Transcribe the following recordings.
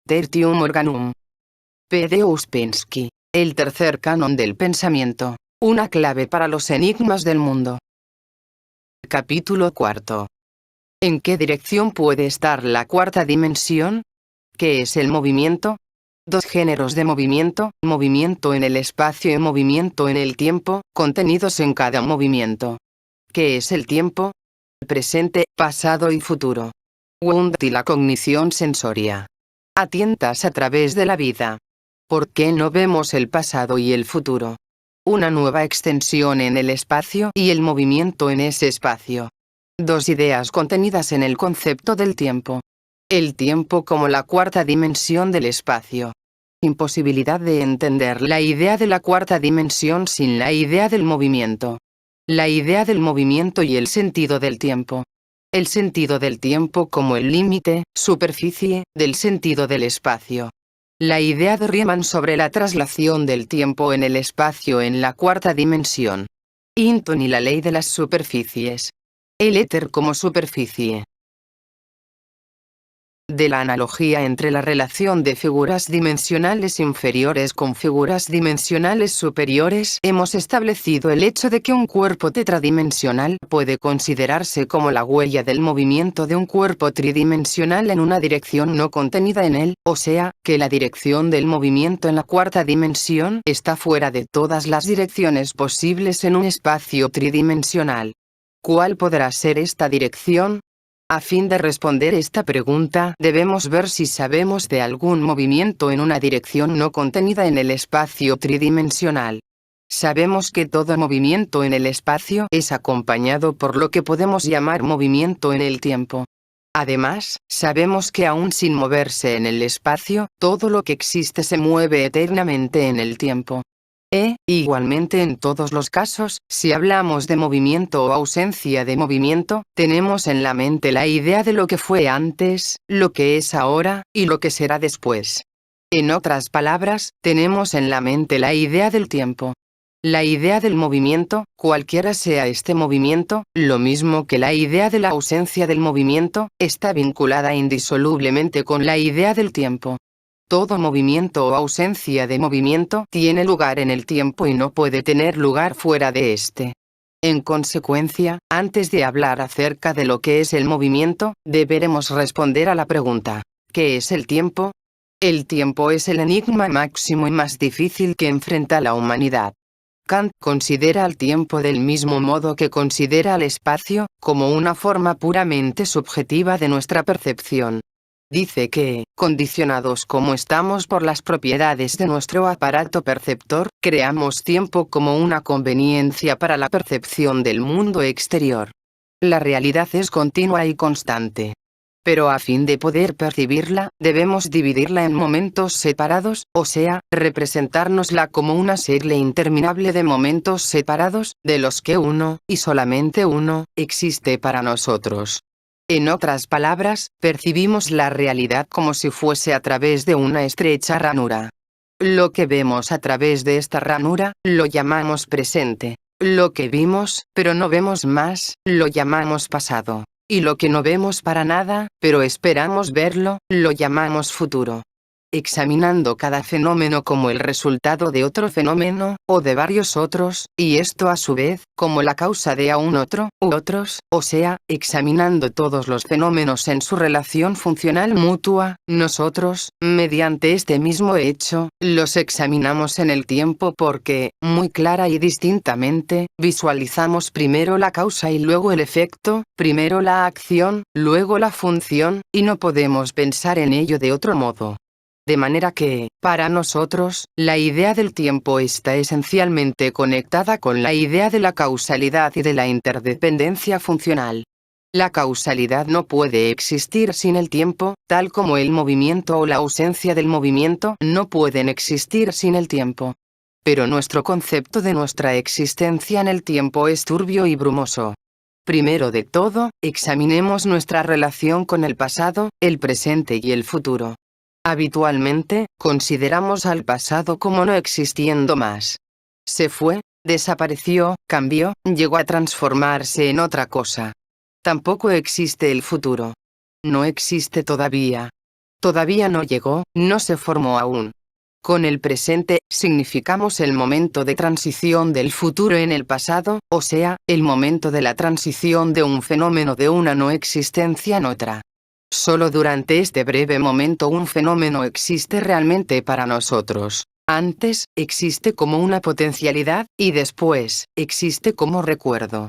Tertium Organum. P. de Ouspensky. El tercer canon del pensamiento. Una clave para los enigmas del mundo. Capítulo cuarto. ¿En qué dirección puede estar la cuarta dimensión? ¿Qué es el movimiento? Dos géneros de movimiento: movimiento en el espacio y movimiento en el tiempo, contenidos en cada movimiento. ¿Qué es el tiempo? Presente, pasado y futuro. Wund y la cognición sensoria. Atientas a través de la vida. ¿Por qué no vemos el pasado y el futuro? Una nueva extensión en el espacio y el movimiento en ese espacio. Dos ideas contenidas en el concepto del tiempo. El tiempo como la cuarta dimensión del espacio. Imposibilidad de entender la idea de la cuarta dimensión sin la idea del movimiento. La idea del movimiento y el sentido del tiempo. El sentido del tiempo como el límite, superficie, del sentido del espacio. La idea de Riemann sobre la traslación del tiempo en el espacio en la cuarta dimensión. Hinton y la ley de las superficies. El éter como superficie. De la analogía entre la relación de figuras dimensionales inferiores con figuras dimensionales superiores, hemos establecido el hecho de que un cuerpo tetradimensional puede considerarse como la huella del movimiento de un cuerpo tridimensional en una dirección no contenida en él, o sea, que la dirección del movimiento en la cuarta dimensión está fuera de todas las direcciones posibles en un espacio tridimensional. ¿Cuál podrá ser esta dirección? A fin de responder esta pregunta, debemos ver si sabemos de algún movimiento en una dirección no contenida en el espacio tridimensional. Sabemos que todo movimiento en el espacio es acompañado por lo que podemos llamar movimiento en el tiempo. Además, sabemos que aún sin moverse en el espacio, todo lo que existe se mueve eternamente en el tiempo. Igualmente en todos los casos, si hablamos de movimiento o ausencia de movimiento, tenemos en la mente la idea de lo que fue antes, lo que es ahora, y lo que será después. En otras palabras, tenemos en la mente la idea del tiempo. La idea del movimiento, cualquiera sea este movimiento, lo mismo que la idea de la ausencia del movimiento, está vinculada indisolublemente con la idea del tiempo. Todo movimiento o ausencia de movimiento tiene lugar en el tiempo y no puede tener lugar fuera de este. En consecuencia, antes de hablar acerca de lo que es el movimiento, deberemos responder a la pregunta: ¿qué es el tiempo? El tiempo es el enigma máximo y más difícil que enfrenta la humanidad. Kant considera al tiempo del mismo modo que considera al espacio, como una forma puramente subjetiva de nuestra percepción. Dice que, condicionados como estamos por las propiedades de nuestro aparato perceptor, creamos tiempo como una conveniencia para la percepción del mundo exterior. La realidad es continua y constante. Pero a fin de poder percibirla, debemos dividirla en momentos separados, o sea, representárnosla como una serie interminable de momentos separados, de los que uno, y solamente uno, existe para nosotros. En otras palabras, percibimos la realidad como si fuese a través de una estrecha ranura. Lo que vemos a través de esta ranura, lo llamamos presente. Lo que vimos, pero no vemos más, lo llamamos pasado. Y lo que no vemos para nada, pero esperamos verlo, lo llamamos futuro. Examinando cada fenómeno como el resultado de otro fenómeno, o de varios otros, y esto a su vez, como la causa de aún otro, u otros, o sea, examinando todos los fenómenos en su relación funcional mutua, nosotros, mediante este mismo hecho, los examinamos en el tiempo porque, muy clara y distintamente, visualizamos primero la causa y luego el efecto, primero la acción, luego la función, y no podemos pensar en ello de otro modo. De manera que, para nosotros, la idea del tiempo está esencialmente conectada con la idea de la causalidad y de la interdependencia funcional. La causalidad no puede existir sin el tiempo, tal como el movimiento o la ausencia del movimiento no pueden existir sin el tiempo. Pero nuestro concepto de nuestra existencia en el tiempo es turbio y brumoso. Primero de todo, examinemos nuestra relación con el pasado, el presente y el futuro. Habitualmente, consideramos al pasado como no existiendo más. Se fue, desapareció, cambió, llegó a transformarse en otra cosa. Tampoco existe el futuro. No existe todavía. Todavía no llegó, no se formó aún. Con el presente, significamos el momento de transición del futuro en el pasado, o sea, el momento de la transición de un fenómeno de una no existencia en otra. Solo durante este breve momento un fenómeno existe realmente para nosotros. Antes, existe como una potencialidad, y después, existe como recuerdo.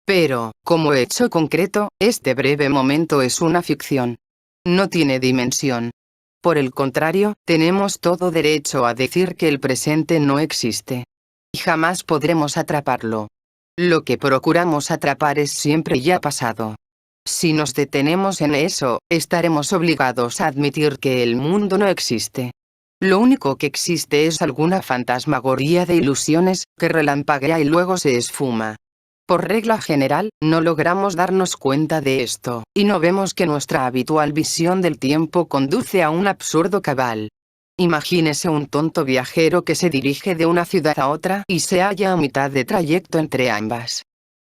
Pero, como hecho concreto, este breve momento es una ficción. No tiene dimensión. Por el contrario, tenemos todo derecho a decir que el presente no existe. Y jamás podremos atraparlo. Lo que procuramos atrapar es siempre ya pasado. Si nos detenemos en eso, estaremos obligados a admitir que el mundo no existe. Lo único que existe es alguna fantasmagoría de ilusiones, que relampaguea y luego se esfuma. Por regla general, no logramos darnos cuenta de esto, y no vemos que nuestra habitual visión del tiempo conduce a un absurdo cabal. Imagínese un tonto viajero que se dirige de una ciudad a otra y se halla a mitad de trayecto entre ambas.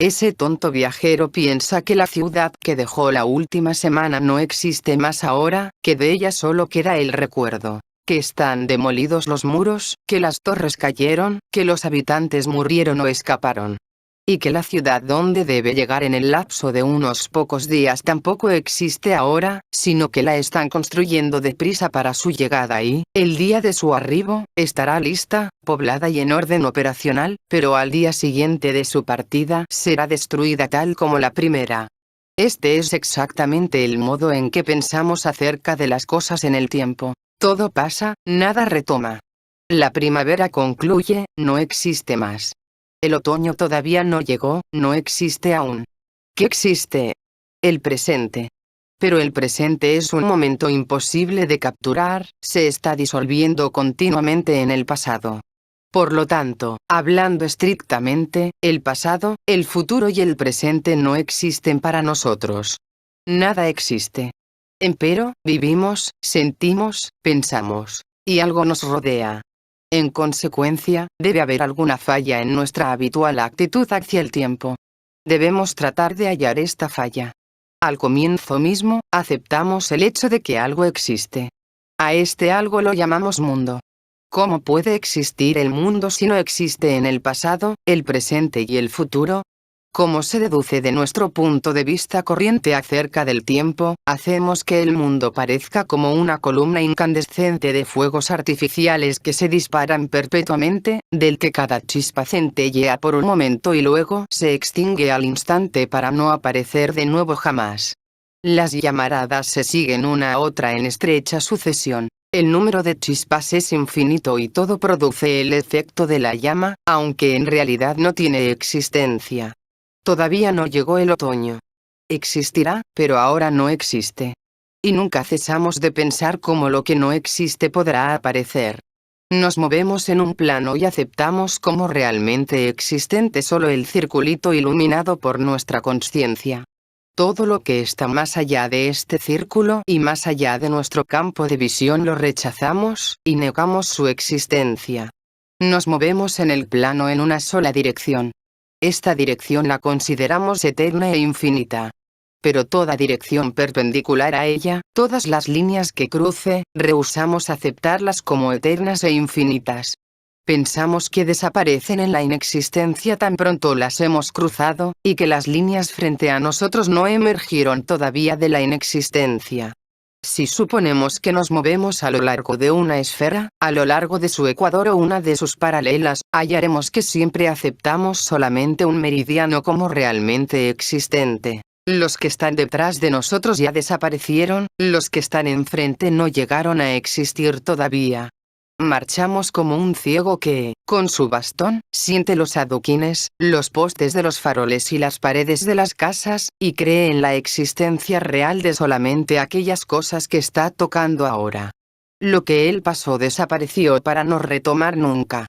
Ese tonto viajero piensa que la ciudad que dejó la última semana no existe más ahora, que de ella solo queda el recuerdo, que están demolidos los muros, que las torres cayeron, que los habitantes murieron o escaparon. Y que la ciudad donde debe llegar en el lapso de unos pocos días tampoco existe ahora, sino que la están construyendo deprisa para su llegada y, el día de su arribo, estará lista, poblada y en orden operacional, pero al día siguiente de su partida será destruida tal como la primera. Este es exactamente el modo en que pensamos acerca de las cosas en el tiempo. Todo pasa, nada retoma. La primavera concluye, no existe más. El otoño todavía no llegó, no existe aún. ¿Qué existe? El presente. Pero el presente es un momento imposible de capturar, se está disolviendo continuamente en el pasado. Por lo tanto, hablando estrictamente, el pasado, el futuro y el presente no existen para nosotros. Nada existe. Empero, vivimos, sentimos, pensamos. Y algo nos rodea. En consecuencia, debe haber alguna falla en nuestra habitual actitud hacia el tiempo. Debemos tratar de hallar esta falla. Al comienzo mismo, aceptamos el hecho de que algo existe. A este algo lo llamamos mundo. ¿Cómo puede existir el mundo si no existe en el pasado, el presente y el futuro? Como se deduce de nuestro punto de vista corriente acerca del tiempo, hacemos que el mundo parezca como una columna incandescente de fuegos artificiales que se disparan perpetuamente, del que cada chispa centellea por un momento y luego se extingue al instante para no aparecer de nuevo jamás. Las llamaradas se siguen una a otra en estrecha sucesión. El número de chispas es infinito y todo produce el efecto de la llama, aunque en realidad no tiene existencia. Todavía no llegó el otoño. Existirá, pero ahora no existe. Y nunca cesamos de pensar cómo lo que no existe podrá aparecer. Nos movemos en un plano y aceptamos como realmente existente solo el circulito iluminado por nuestra conciencia. Todo lo que está más allá de este círculo y más allá de nuestro campo de visión lo rechazamos, y negamos su existencia. Nos movemos en el plano en una sola dirección. Esta dirección la consideramos eterna e infinita. Pero toda dirección perpendicular a ella, todas las líneas que cruce, rehusamos aceptarlas como eternas e infinitas. Pensamos que desaparecen en la inexistencia tan pronto las hemos cruzado, y que las líneas frente a nosotros no emergieron todavía de la inexistencia. Si suponemos que nos movemos a lo largo de una esfera, a lo largo de su ecuador o una de sus paralelas, hallaremos que siempre aceptamos solamente un meridiano como realmente existente. Los que están detrás de nosotros ya desaparecieron, los que están enfrente no llegaron a existir todavía. Marchamos como un ciego que, con su bastón, siente los adoquines, los postes de los faroles y las paredes de las casas, y cree en la existencia real de solamente aquellas cosas que está tocando ahora. Lo que él pasó desapareció para no retomar nunca.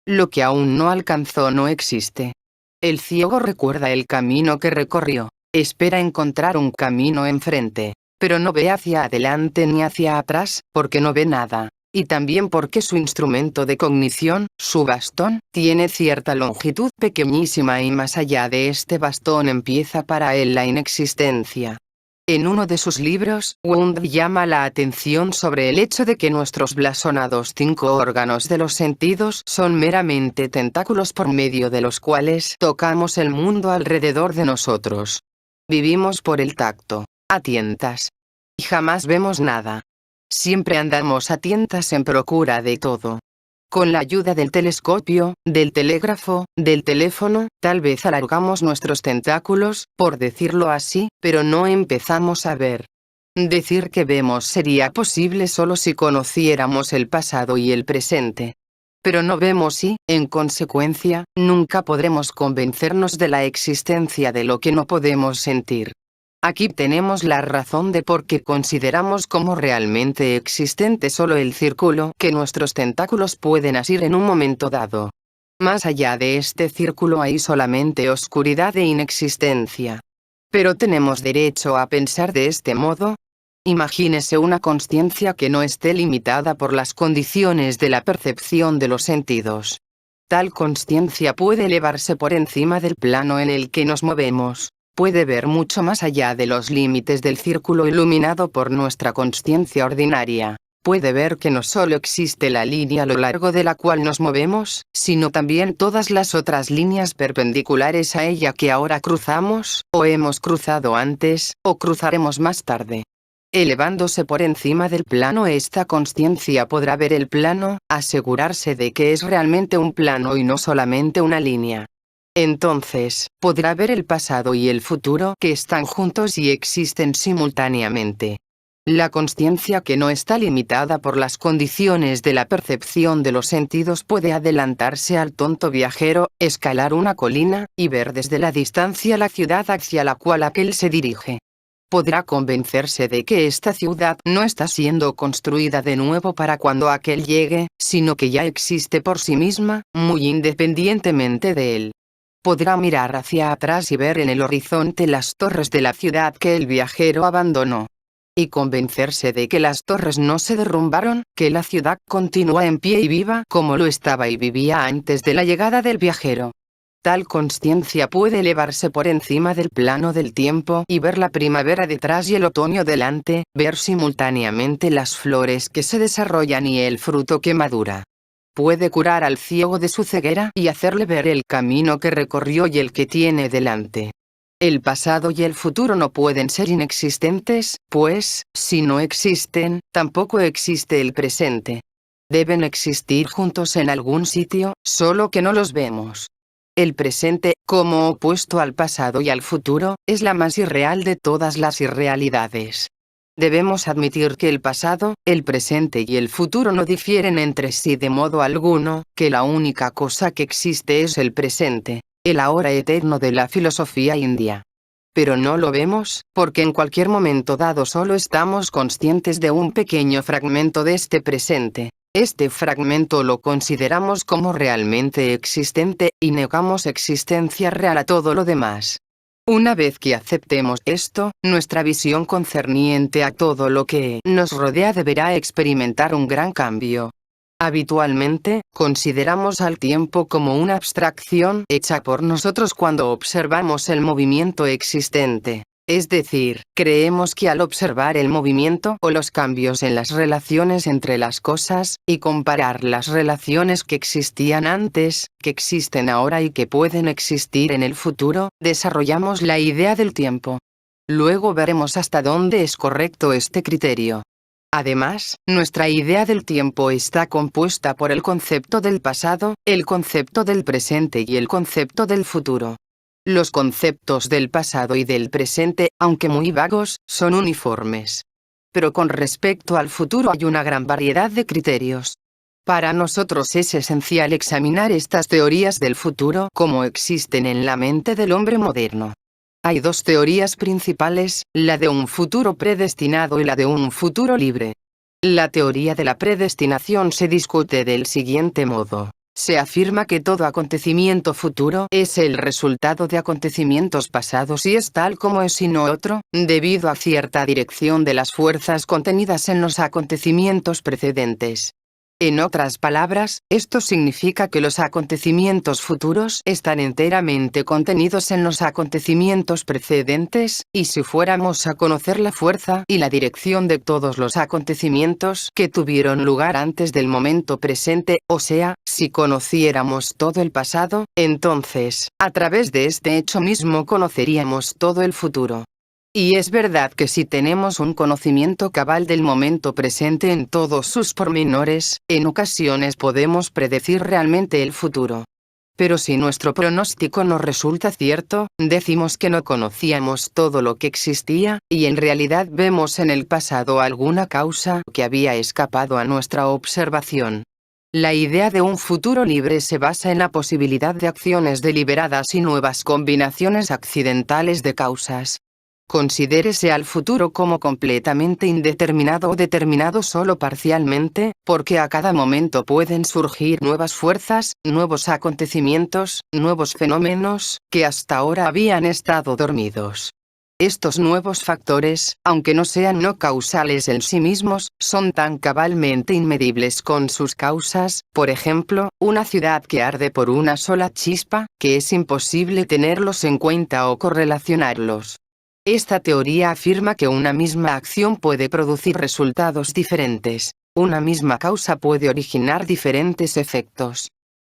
Lo que aún no alcanzó no existe. El ciego recuerda el camino que recorrió, espera encontrar un camino enfrente, pero no ve hacia adelante ni hacia atrás, porque no ve nada. Y también porque su instrumento de cognición, su bastón, tiene cierta longitud pequeñísima y más allá de este bastón empieza para él la inexistencia. En uno de sus libros, Wundt llama la atención sobre el hecho de que nuestros blasonados 5 órganos de los sentidos son meramente tentáculos por medio de los cuales tocamos el mundo alrededor de nosotros. Vivimos por el tacto, a tientas. Y jamás vemos nada. Siempre andamos a tientas en procura de todo. Con la ayuda del telescopio, del telégrafo, del teléfono, tal vez alargamos nuestros tentáculos, por decirlo así, pero no empezamos a ver. Decir que vemos sería posible solo si conociéramos el pasado y el presente. Pero no vemos y, en consecuencia, nunca podremos convencernos de la existencia de lo que no podemos sentir. Aquí tenemos la razón de por qué consideramos como realmente existente solo el círculo que nuestros tentáculos pueden asir en un momento dado. Más allá de este círculo hay solamente oscuridad e inexistencia. ¿Pero tenemos derecho a pensar de este modo? Imagínese una consciencia que no esté limitada por las condiciones de la percepción de los sentidos. Tal consciencia puede elevarse por encima del plano en el que nos movemos. Puede ver mucho más allá de los límites del círculo iluminado por nuestra consciencia ordinaria. Puede ver que no solo existe la línea a lo largo de la cual nos movemos, sino también todas las otras líneas perpendiculares a ella que ahora cruzamos, o hemos cruzado antes, o cruzaremos más tarde. Elevándose por encima del plano, esta consciencia podrá ver el plano, asegurarse de que es realmente un plano y no solamente una línea. Entonces, podrá ver el pasado y el futuro que están juntos y existen simultáneamente. La consciencia que no está limitada por las condiciones de la percepción de los sentidos puede adelantarse al tonto viajero, escalar una colina, y ver desde la distancia la ciudad hacia la cual aquel se dirige. Podrá convencerse de que esta ciudad no está siendo construida de nuevo para cuando aquel llegue, sino que ya existe por sí misma, muy independientemente de él. Podrá mirar hacia atrás y ver en el horizonte las torres de la ciudad que el viajero abandonó. Y convencerse de que las torres no se derrumbaron, que la ciudad continúa en pie y viva como lo estaba y vivía antes de la llegada del viajero. Tal consciencia puede elevarse por encima del plano del tiempo y ver la primavera detrás y el otoño delante, ver simultáneamente las flores que se desarrollan y el fruto que madura. Puede curar al ciego de su ceguera y hacerle ver el camino que recorrió y el que tiene delante. El pasado y el futuro no pueden ser inexistentes, pues, si no existen, tampoco existe el presente. Deben existir juntos en algún sitio, solo que no los vemos. El presente, como opuesto al pasado y al futuro, es la más irreal de todas las irrealidades. Debemos admitir que el pasado, el presente y el futuro no difieren entre sí de modo alguno, que la única cosa que existe es el presente, el ahora eterno de la filosofía india. Pero no lo vemos, porque en cualquier momento dado solo estamos conscientes de un pequeño fragmento de este presente. Este fragmento lo consideramos como realmente existente, y negamos existencia real a todo lo demás. Una vez que aceptemos esto, nuestra visión concerniente a todo lo que nos rodea deberá experimentar un gran cambio. Habitualmente, consideramos al tiempo como una abstracción hecha por nosotros cuando observamos el movimiento existente. Es decir, creemos que al observar el movimiento o los cambios en las relaciones entre las cosas, y comparar las relaciones que existían antes, que existen ahora y que pueden existir en el futuro, desarrollamos la idea del tiempo. Luego veremos hasta dónde es correcto este criterio. Además, nuestra idea del tiempo está compuesta por el concepto del pasado, el concepto del presente y el concepto del futuro. Los conceptos del pasado y del presente, aunque muy vagos, son uniformes. Pero con respecto al futuro hay una gran variedad de criterios. Para nosotros es esencial examinar estas teorías del futuro como existen en la mente del hombre moderno. Hay dos teorías principales, la de un futuro predestinado y la de un futuro libre. La teoría de la predestinación se discute del siguiente modo. Se afirma que todo acontecimiento futuro es el resultado de acontecimientos pasados y es tal como es y no otro, debido a cierta dirección de las fuerzas contenidas en los acontecimientos precedentes. En otras palabras, esto significa que los acontecimientos futuros están enteramente contenidos en los acontecimientos precedentes, y si fuéramos a conocer la fuerza y la dirección de todos los acontecimientos que tuvieron lugar antes del momento presente, o sea, si conociéramos todo el pasado, entonces, a través de este hecho mismo conoceríamos todo el futuro. Y es verdad que si tenemos un conocimiento cabal del momento presente en todos sus pormenores, en ocasiones podemos predecir realmente el futuro. Pero si nuestro pronóstico no resulta cierto, decimos que no conocíamos todo lo que existía, y en realidad vemos en el pasado alguna causa que había escapado a nuestra observación. La idea de un futuro libre se basa en la posibilidad de acciones deliberadas y nuevas combinaciones accidentales de causas. Considérese al futuro como completamente indeterminado o determinado solo parcialmente, porque a cada momento pueden surgir nuevas fuerzas, nuevos acontecimientos, nuevos fenómenos, que hasta ahora habían estado dormidos. Estos nuevos factores, aunque no sean no causales en sí mismos, son tan cabalmente inmedibles con sus causas, por ejemplo, una ciudad que arde por una sola chispa, que es imposible tenerlos en cuenta o correlacionarlos. Esta teoría afirma que una misma acción puede producir resultados diferentes. Una misma causa puede originar diferentes efectos.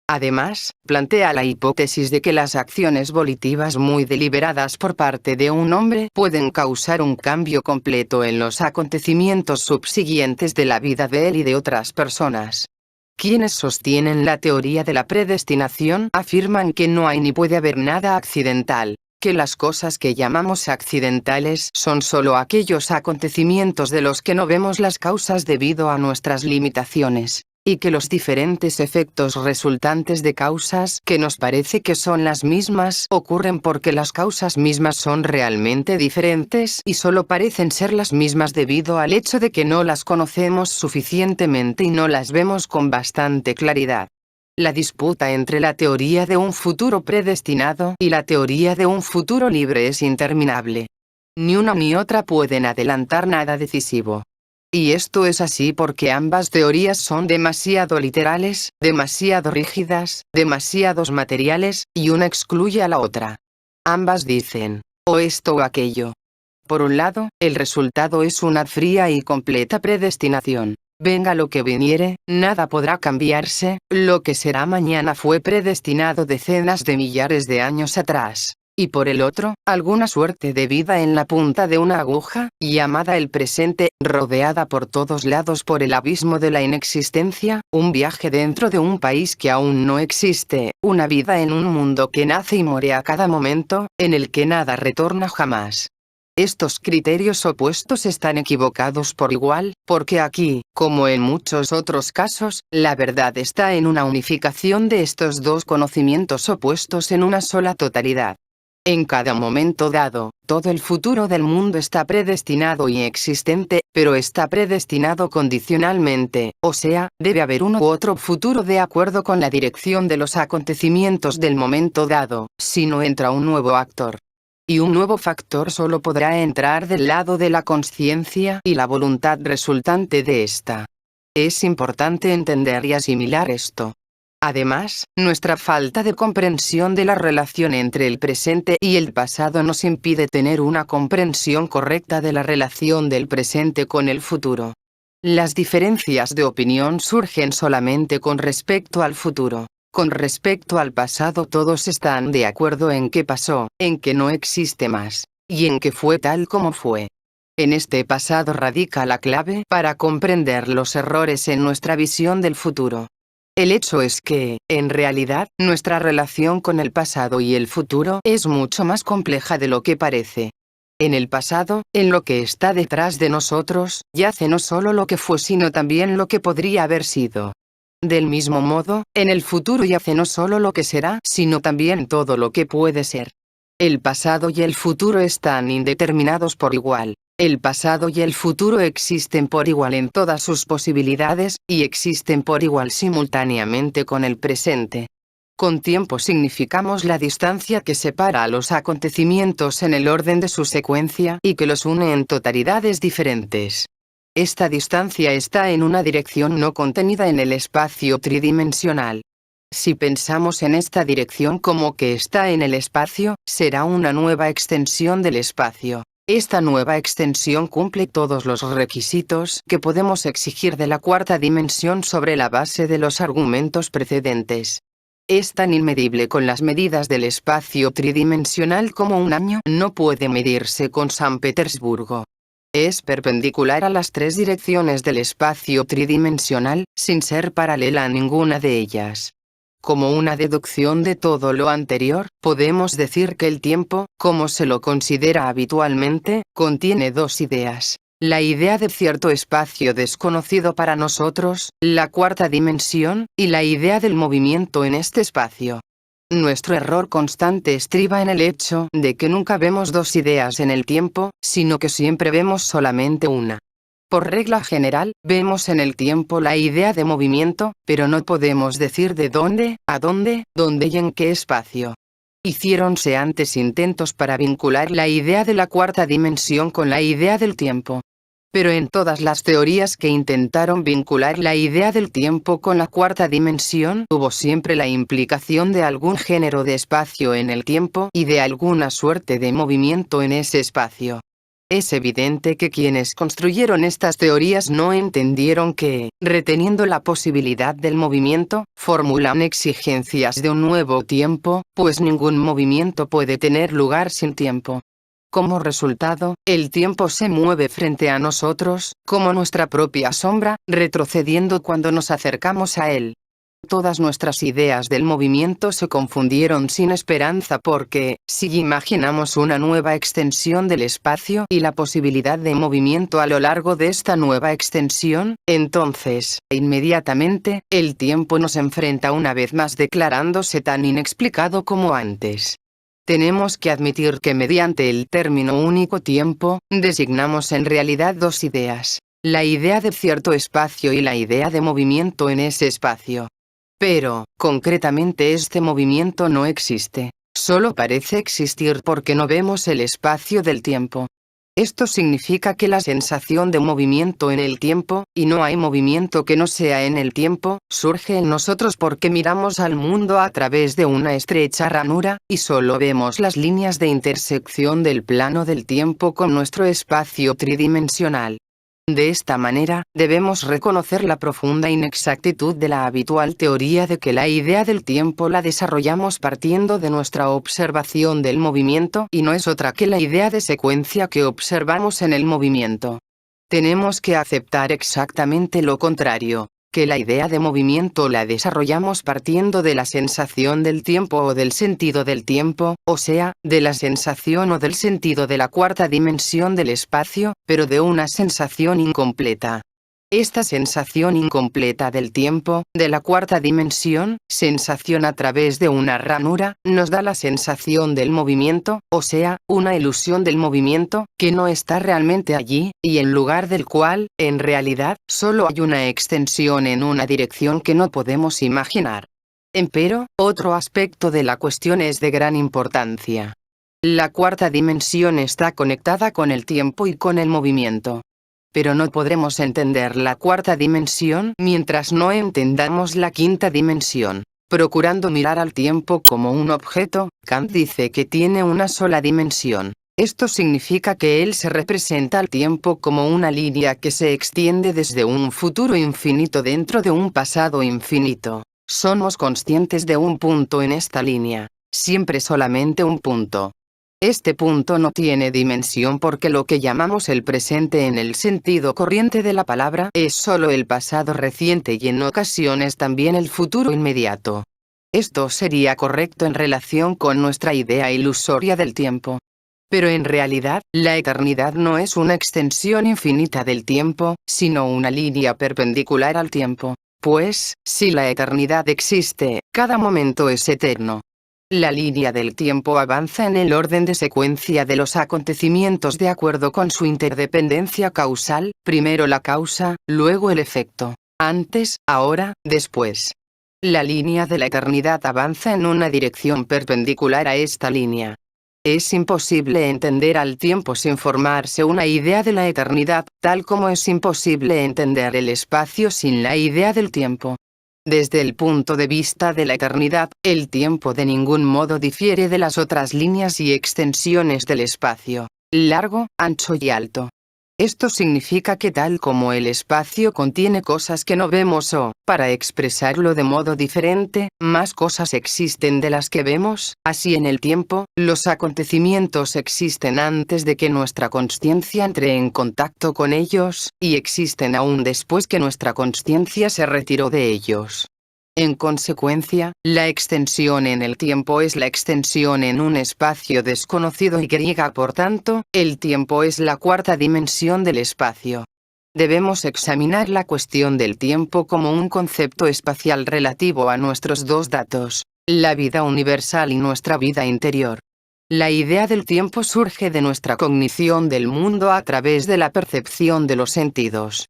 Además, plantea la hipótesis de que las acciones volitivas muy deliberadas por parte de un hombre pueden causar un cambio completo en los acontecimientos subsiguientes de la vida de él y de otras personas. Quienes sostienen la teoría de la predestinación afirman que no hay ni puede haber nada accidental, que las cosas que llamamos accidentales son solo aquellos acontecimientos de los que no vemos las causas debido a nuestras limitaciones, y que los diferentes efectos resultantes de causas que nos parece que son las mismas ocurren porque las causas mismas son realmente diferentes y solo parecen ser las mismas debido al hecho de que no las conocemos suficientemente y no las vemos con bastante claridad. La disputa entre la teoría de un futuro predestinado y la teoría de un futuro libre es interminable. Ni una ni otra pueden adelantar nada decisivo. Y esto es así porque ambas teorías son demasiado literales, demasiado rígidas, demasiados materiales, y una excluye a la otra. Ambas dicen, o esto o aquello. Por un lado, el resultado es una fría y completa predestinación. Venga lo que viniere, nada podrá cambiarse, lo que será mañana fue predestinado decenas de millares de años atrás. Y por el otro, alguna suerte de vida en la punta de una aguja, llamada el presente, rodeada por todos lados por el abismo de la inexistencia, un viaje dentro de un país que aún no existe, una vida en un mundo que nace y muere a cada momento, en el que nada retorna jamás. Estos criterios opuestos están equivocados por igual, porque aquí, como en muchos otros casos, la verdad está en una unificación de estos dos conocimientos opuestos en una sola totalidad. En cada momento dado, todo el futuro del mundo está predestinado y existente, pero está predestinado condicionalmente, o sea, debe haber uno u otro futuro de acuerdo con la dirección de los acontecimientos del momento dado, si no entra un nuevo actor. Y un nuevo factor solo podrá entrar del lado de la conciencia y la voluntad resultante de esta. Es importante entender y asimilar esto. Además, nuestra falta de comprensión de la relación entre el presente y el pasado nos impide tener una comprensión correcta de la relación del presente con el futuro. Las diferencias de opinión surgen solamente con respecto al futuro. Con respecto al pasado todos están de acuerdo en que pasó, en que no existe más, y en que fue tal como fue. En este pasado radica la clave para comprender los errores en nuestra visión del futuro. El hecho es que, en realidad, nuestra relación con el pasado y el futuro es mucho más compleja de lo que parece. En el pasado, en lo que está detrás de nosotros, yace no solo lo que fue sino también lo que podría haber sido. Del mismo modo, en el futuro yace no solo lo que será, sino también todo lo que puede ser. El pasado y el futuro están indeterminados por igual. El pasado y el futuro existen por igual en todas sus posibilidades, y existen por igual simultáneamente con el presente. Con tiempo significamos la distancia que separa a los acontecimientos en el orden de su secuencia y que los une en totalidades diferentes. Esta distancia está en una dirección no contenida en el espacio tridimensional. Si pensamos en esta dirección como que está en el espacio, será una nueva extensión del espacio. Esta nueva extensión cumple todos los requisitos que podemos exigir de la cuarta dimensión sobre la base de los argumentos precedentes. Es tan inmedible con las medidas del espacio tridimensional como un año no puede medirse con San Petersburgo. Es perpendicular a las tres direcciones del espacio tridimensional, sin ser paralela a ninguna de ellas. Como una deducción de todo lo anterior, podemos decir que el tiempo, como se lo considera habitualmente, contiene dos ideas. La idea de cierto espacio desconocido para nosotros, la cuarta dimensión, y la idea del movimiento en este espacio. Nuestro error constante estriba en el hecho de que nunca vemos dos ideas en el tiempo, sino que siempre vemos solamente una. Por regla general, vemos en el tiempo la idea de movimiento, pero no podemos decir de dónde, a dónde, dónde y en qué espacio. Hiciéronse antes intentos para vincular la idea de la cuarta dimensión con la idea del tiempo. Pero en todas las teorías que intentaron vincular la idea del tiempo con la cuarta dimensión, hubo siempre la implicación de algún género de espacio en el tiempo y de alguna suerte de movimiento en ese espacio. Es evidente que quienes construyeron estas teorías no entendieron que, reteniendo la posibilidad del movimiento, formulan exigencias de un nuevo tiempo, pues ningún movimiento puede tener lugar sin tiempo. Como resultado, el tiempo se mueve frente a nosotros, como nuestra propia sombra, retrocediendo cuando nos acercamos a él. Todas nuestras ideas del movimiento se confundieron sin esperanza porque, si imaginamos una nueva extensión del espacio y la posibilidad de movimiento a lo largo de esta nueva extensión, entonces, inmediatamente, el tiempo nos enfrenta una vez más declarándose tan inexplicado como antes. Tenemos que admitir que mediante el término único tiempo, designamos en realidad dos ideas, la idea de cierto espacio y la idea de movimiento en ese espacio. Pero, concretamente este movimiento no existe, solo parece existir porque no vemos el espacio del tiempo. Esto significa que la sensación de movimiento en el tiempo, y no hay movimiento que no sea en el tiempo, surge en nosotros porque miramos al mundo a través de una estrecha ranura, y solo vemos las líneas de intersección del plano del tiempo con nuestro espacio tridimensional. De esta manera, debemos reconocer la profunda inexactitud de la habitual teoría de que la idea del tiempo la desarrollamos partiendo de nuestra observación del movimiento y no es otra que la idea de secuencia que observamos en el movimiento. Tenemos que aceptar exactamente lo contrario, que la idea de movimiento la desarrollamos partiendo de la sensación del tiempo o del sentido del tiempo, o sea, de la sensación o del sentido de la cuarta dimensión del espacio, pero de una sensación incompleta. Esta sensación incompleta del tiempo, de la cuarta dimensión, sensación a través de una ranura, nos da la sensación del movimiento, o sea, una ilusión del movimiento, que no está realmente allí, y en lugar del cual, en realidad, solo hay una extensión en una dirección que no podemos imaginar. Empero, otro aspecto de la cuestión es de gran importancia. La cuarta dimensión está conectada con el tiempo y con el movimiento. Pero no podremos entender la cuarta dimensión mientras no entendamos la quinta dimensión. Procurando mirar al tiempo como un objeto, Kant dice que tiene una sola dimensión. Esto significa que él se representa al tiempo como una línea que se extiende desde un futuro infinito dentro de un pasado infinito. Somos conscientes de un punto en esta línea. Siempre solamente un punto. Este punto no tiene dimensión porque lo que llamamos el presente en el sentido corriente de la palabra es solo el pasado reciente y en ocasiones también el futuro inmediato. Esto sería correcto en relación con nuestra idea ilusoria del tiempo. Pero en realidad, la eternidad no es una extensión infinita del tiempo, sino una línea perpendicular al tiempo. Pues, si la eternidad existe, cada momento es eterno. La línea del tiempo avanza en el orden de secuencia de los acontecimientos de acuerdo con su interdependencia causal, primero la causa, luego el efecto. Antes, ahora, después. La línea de la eternidad avanza en una dirección perpendicular a esta línea. Es imposible entender al tiempo sin formarse una idea de la eternidad, tal como es imposible entender el espacio sin la idea del tiempo. Desde el punto de vista de la eternidad, el tiempo de ningún modo difiere de las otras líneas y extensiones del espacio, largo, ancho y alto. Esto significa que tal como el espacio contiene cosas que no vemos o, para expresarlo de modo diferente, más cosas existen de las que vemos, así en el tiempo, los acontecimientos existen antes de que nuestra consciencia entre en contacto con ellos, y existen aún después que nuestra consciencia se retiró de ellos. En consecuencia, la extensión en el tiempo es la extensión en un espacio desconocido y por tanto, el tiempo es la cuarta dimensión del espacio. Debemos examinar la cuestión del tiempo como un concepto espacial relativo a nuestros dos datos, la vida universal y nuestra vida interior. La idea del tiempo surge de nuestra cognición del mundo a través de la percepción de los sentidos.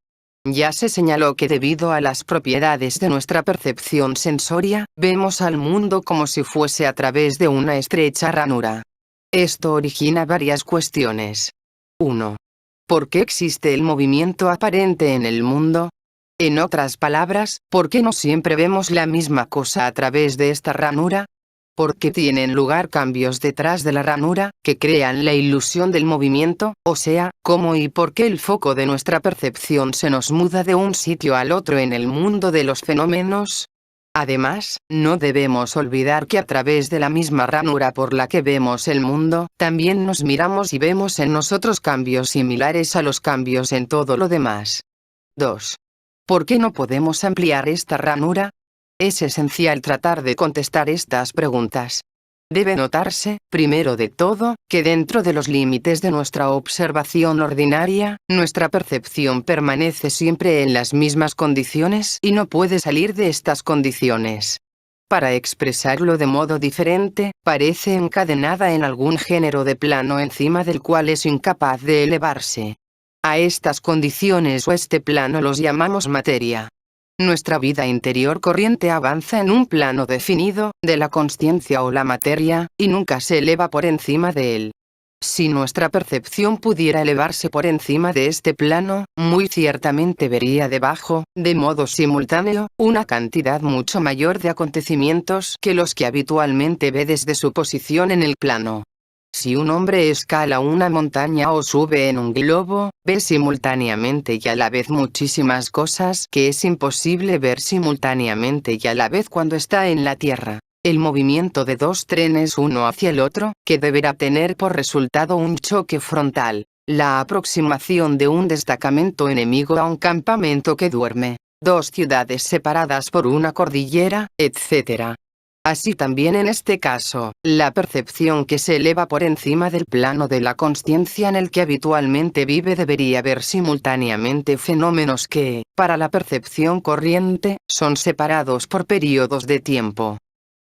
Ya se señaló que debido a las propiedades de nuestra percepción sensoria, vemos al mundo como si fuese a través de una estrecha ranura. Esto origina varias cuestiones. 1. ¿Por qué existe el movimiento aparente en el mundo? En otras palabras, ¿por qué no siempre vemos la misma cosa a través de esta ranura? ¿Por qué tienen lugar cambios detrás de la ranura, que crean la ilusión del movimiento? O sea, ¿cómo y por qué el foco de nuestra percepción se nos muda de un sitio al otro en el mundo de los fenómenos? Además, no debemos olvidar que a través de la misma ranura por la que vemos el mundo, también nos miramos y vemos en nosotros cambios similares a los cambios en todo lo demás. 2. ¿Por qué no podemos ampliar esta ranura? Es esencial tratar de contestar estas preguntas. Debe notarse, primero de todo, que dentro de los límites de nuestra observación ordinaria, nuestra percepción permanece siempre en las mismas condiciones y no puede salir de estas condiciones. Para expresarlo de modo diferente, parece encadenada en algún género de plano encima del cual es incapaz de elevarse. A estas condiciones o este plano los llamamos materia. Nuestra vida interior corriente avanza en un plano definido, de la consciencia o la materia, y nunca se eleva por encima de él. Si nuestra percepción pudiera elevarse por encima de este plano, muy ciertamente vería debajo, de modo simultáneo, una cantidad mucho mayor de acontecimientos que los que habitualmente ve desde su posición en el plano. Si un hombre escala una montaña o sube en un globo, ve simultáneamente y a la vez muchísimas cosas que es imposible ver simultáneamente y a la vez cuando está en la tierra. El movimiento de dos trenes uno hacia el otro, que deberá tener por resultado un choque frontal. La aproximación de un destacamento enemigo a un campamento que duerme. Dos ciudades separadas por una cordillera, etc. Así también en este caso, la percepción que se eleva por encima del plano de la consciencia en el que habitualmente vive debería ver simultáneamente fenómenos que, para la percepción corriente, son separados por períodos de tiempo.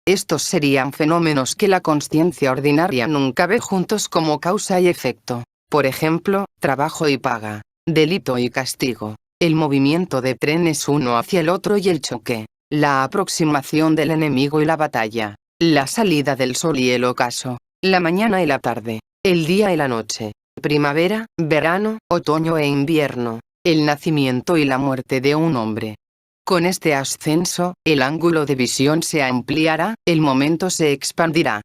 Estos serían fenómenos que la consciencia ordinaria nunca ve juntos como causa y efecto. Por ejemplo, trabajo y paga, delito y castigo, el movimiento de trenes uno hacia el otro y el choque. La aproximación del enemigo y la batalla, la salida del sol y el ocaso, la mañana y la tarde, el día y la noche, primavera, verano, otoño e invierno, el nacimiento y la muerte de un hombre. Con este ascenso, el ángulo de visión se ampliará, el momento se expandirá.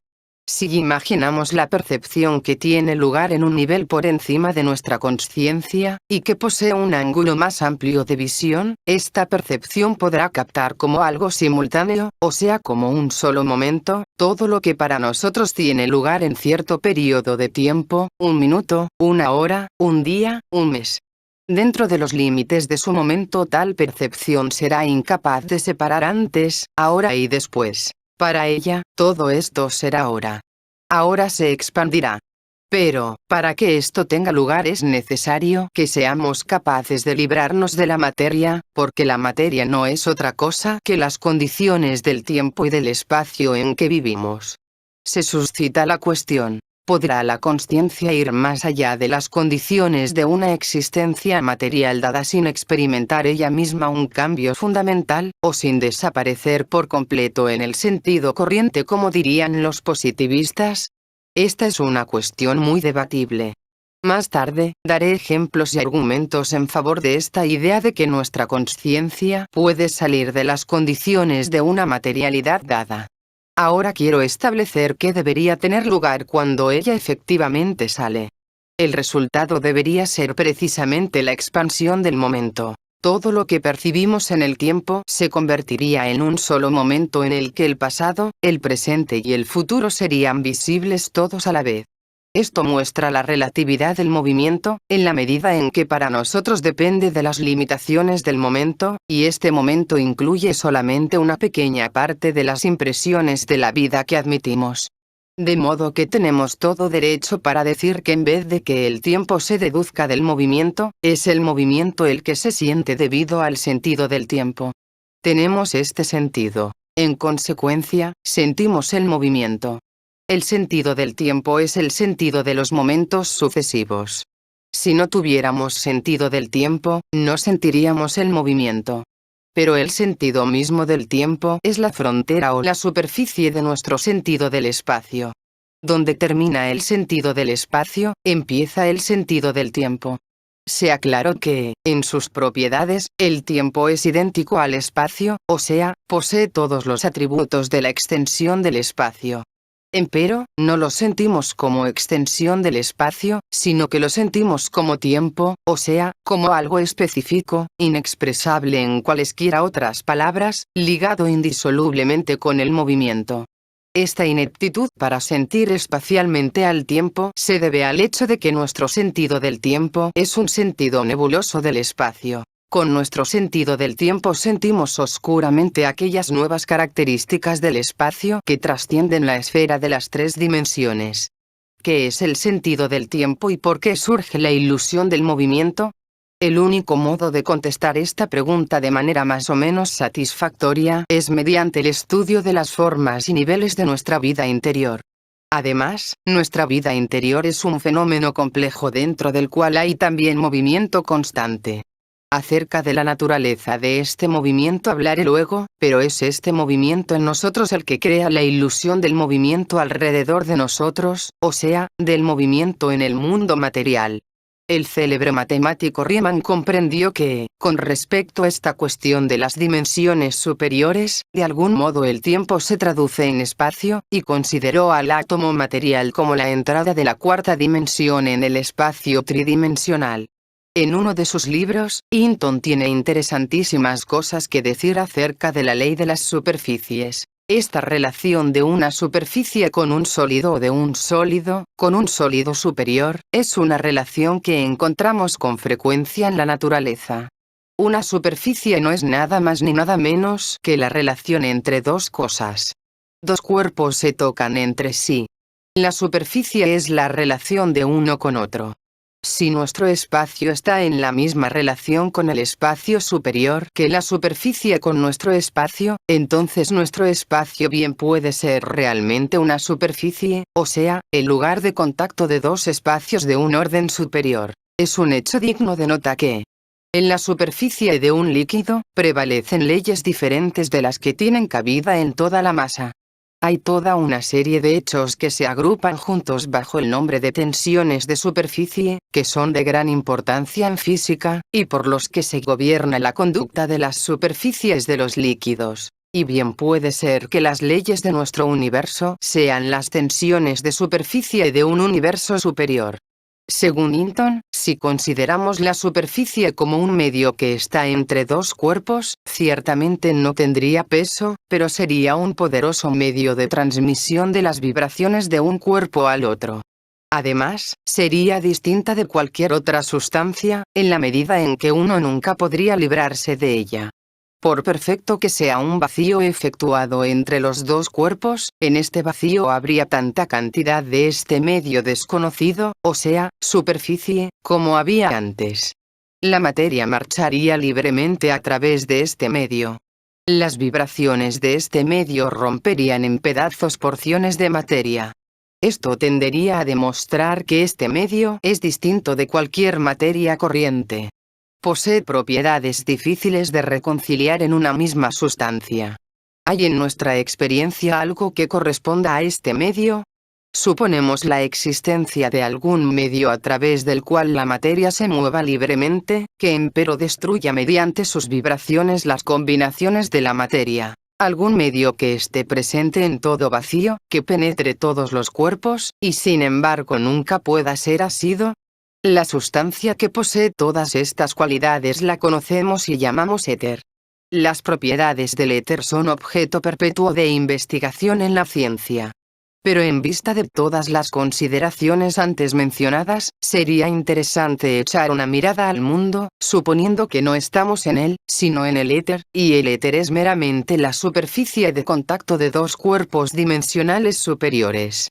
Si imaginamos la percepción que tiene lugar en un nivel por encima de nuestra consciencia, y que posee un ángulo más amplio de visión, esta percepción podrá captar como algo simultáneo, o sea como un solo momento, todo lo que para nosotros tiene lugar en cierto periodo de tiempo, un minuto, una hora, un día, un mes. Dentro de los límites de su momento tal percepción será incapaz de separar antes, ahora y después. Para ella, todo esto será ahora. Ahora se expandirá. Pero, para que esto tenga lugar es necesario que seamos capaces de librarnos de la materia, porque la materia no es otra cosa que las condiciones del tiempo y del espacio en que vivimos. Se suscita la cuestión, ¿podrá la consciencia ir más allá de las condiciones de una existencia material dada sin experimentar ella misma un cambio fundamental, o sin desaparecer por completo en el sentido corriente como dirían los positivistas? Esta es una cuestión muy debatible. Más tarde, daré ejemplos y argumentos en favor de esta idea de que nuestra consciencia puede salir de las condiciones de una materialidad dada. Ahora quiero establecer qué debería tener lugar cuando ella efectivamente sale. El resultado debería ser precisamente la expansión del momento. Todo lo que percibimos en el tiempo se convertiría en un solo momento en el que el pasado, el presente y el futuro serían visibles todos a la vez. Esto muestra la relatividad del movimiento, en la medida en que para nosotros depende de las limitaciones del momento, y este momento incluye solamente una pequeña parte de las impresiones de la vida que admitimos. De modo que tenemos todo derecho para decir que en vez de que el tiempo se deduzca del movimiento, es el movimiento el que se siente debido al sentido del tiempo. Tenemos este sentido. En consecuencia, sentimos el movimiento. El sentido del tiempo es el sentido de los momentos sucesivos. Si no tuviéramos sentido del tiempo, no sentiríamos el movimiento. Pero el sentido mismo del tiempo es la frontera o la superficie de nuestro sentido del espacio. Donde termina el sentido del espacio, empieza el sentido del tiempo. Sea claro que, en sus propiedades, el tiempo es idéntico al espacio, o sea, posee todos los atributos de la extensión del espacio. Empero, no lo sentimos como extensión del espacio, sino que lo sentimos como tiempo, o sea, como algo específico, inexpresable en cualesquiera otras palabras, ligado indisolublemente con el movimiento. Esta ineptitud para sentir espacialmente al tiempo se debe al hecho de que nuestro sentido del tiempo es un sentido nebuloso del espacio. Con nuestro sentido del tiempo sentimos oscuramente aquellas nuevas características del espacio que trascienden la esfera de las tres dimensiones. ¿Qué es el sentido del tiempo y por qué surge la ilusión del movimiento? El único modo de contestar esta pregunta de manera más o menos satisfactoria es mediante el estudio de las formas y niveles de nuestra vida interior. Además, nuestra vida interior es un fenómeno complejo dentro del cual hay también movimiento constante. Acerca de la naturaleza de este movimiento hablaré luego, pero es este movimiento en nosotros el que crea la ilusión del movimiento alrededor de nosotros, o sea, del movimiento en el mundo material. El célebre matemático Riemann comprendió que, con respecto a esta cuestión de las dimensiones superiores, de algún modo el tiempo se traduce en espacio, y consideró al átomo material como la entrada de la cuarta dimensión en el espacio tridimensional. En uno de sus libros, Hinton tiene interesantísimas cosas que decir acerca de la ley de las superficies. Esta relación de una superficie con un sólido o de un sólido, con un sólido superior, es una relación que encontramos con frecuencia en la naturaleza. Una superficie no es nada más ni nada menos que la relación entre dos cosas. Dos cuerpos se tocan entre sí. La superficie es la relación de uno con otro. Si nuestro espacio está en la misma relación con el espacio superior que la superficie con nuestro espacio, entonces nuestro espacio bien puede ser realmente una superficie, o sea, el lugar de contacto de dos espacios de un orden superior. Es un hecho digno de nota que, en la superficie de un líquido, prevalecen leyes diferentes de las que tienen cabida en toda la masa. Hay toda una serie de hechos que se agrupan juntos bajo el nombre de tensiones de superficie, que son de gran importancia en física, y por los que se gobierna la conducta de las superficies de los líquidos. Y bien puede ser que las leyes de nuestro universo sean las tensiones de superficie de un universo superior. Según Hinton, si consideramos la superficie como un medio que está entre dos cuerpos, ciertamente no tendría peso, pero sería un poderoso medio de transmisión de las vibraciones de un cuerpo al otro. Además, sería distinta de cualquier otra sustancia, en la medida en que uno nunca podría librarse de ella. Por perfecto que sea un vacío efectuado entre los dos cuerpos, en este vacío habría tanta cantidad de este medio desconocido, o sea, superficie, como había antes. La materia marcharía libremente a través de este medio. Las vibraciones de este medio romperían en pedazos porciones de materia. Esto tendería a demostrar que este medio es distinto de cualquier materia corriente. Posee propiedades difíciles de reconciliar en una misma sustancia. ¿Hay en nuestra experiencia algo que corresponda a este medio? Suponemos la existencia de algún medio a través del cual la materia se mueva libremente, que empero destruya mediante sus vibraciones las combinaciones de la materia. Algún medio que esté presente en todo vacío, que penetre todos los cuerpos, y sin embargo nunca pueda ser asido. La sustancia que posee todas estas cualidades la conocemos y llamamos éter. Las propiedades del éter son objeto perpetuo de investigación en la ciencia. Pero en vista de todas las consideraciones antes mencionadas, sería interesante echar una mirada al mundo, suponiendo que no estamos en él, sino en el éter, y el éter es meramente la superficie de contacto de dos cuerpos dimensionales superiores.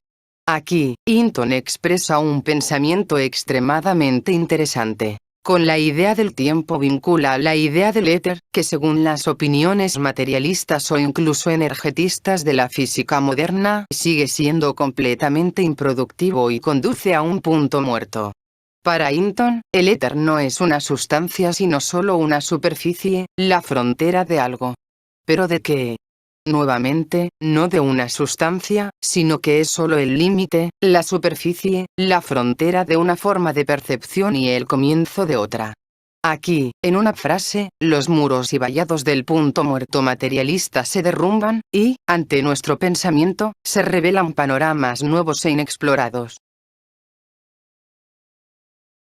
Aquí, Hinton expresa un pensamiento extremadamente interesante. Con la idea del tiempo vincula a la idea del éter, que según las opiniones materialistas o incluso energetistas de la física moderna, sigue siendo completamente improductivo y conduce a un punto muerto. Para Hinton, el éter no es una sustancia sino solo una superficie, la frontera de algo. ¿Pero de qué? Nuevamente, no de una sustancia, sino que es solo el límite, la superficie, la frontera de una forma de percepción y el comienzo de otra. Aquí, en una frase, los muros y vallados del punto muerto materialista se derrumban, y, ante nuestro pensamiento, se revelan panoramas nuevos e inexplorados.